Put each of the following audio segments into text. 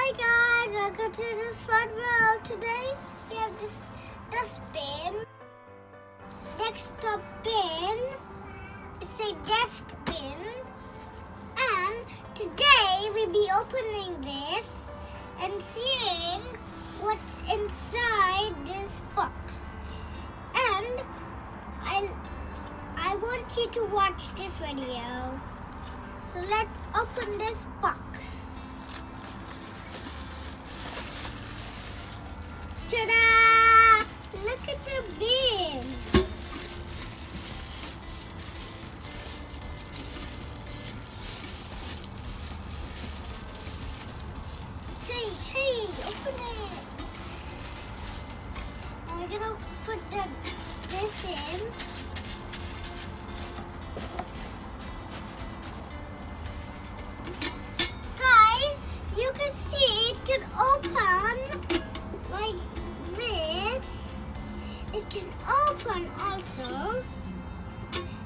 Hi guys, welcome to this fun world. Today we have this dustbin, desktop bin, it's a desk bin, and today we'll be opening this and seeing what's inside this box. And I want you to watch this video. So let's open this box. Ta-da! Look at the bin. Hey, open it. And we're gonna put this in. Guys, you can see it can open like this. It can open also,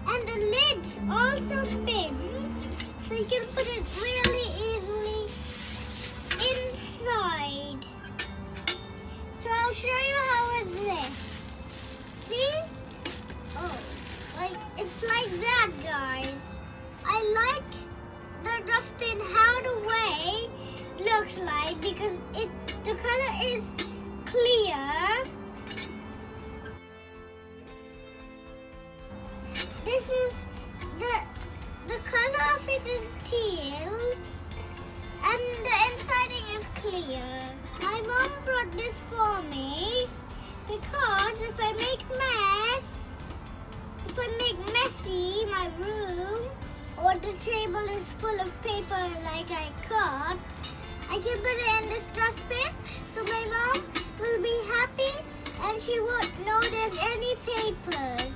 and the lids also spins, so you can put it really easily inside. So I'll show you how it's this. See? Oh, it's like that, guys. I like the dustbin how the way looks like because the color is clear. This is the color of it is teal and the insiding is clear. My mom brought this for me because if I make messy my room or the table is full of paper like I cut, I can put it in this dustbin so my mom will be happy and she won't know there's any papers.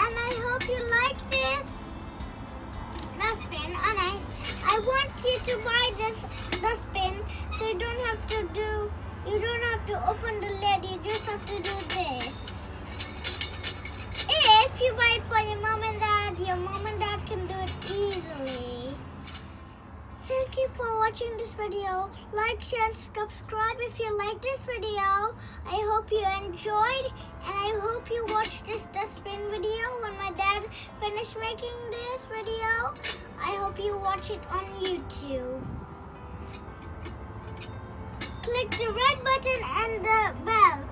And I hope you like this dustbin, and I want you to buy this dustbin so you don't have to open the lid, you just have to do this. If you buy it for your mom and dad can do it easily. Thank you for watching this video. Like, share, and subscribe if you like this video. I hope you enjoyed, and I hope you watch this dustbin video when my dad finished making this video. I hope you watch it on YouTube. Click the red button and the bell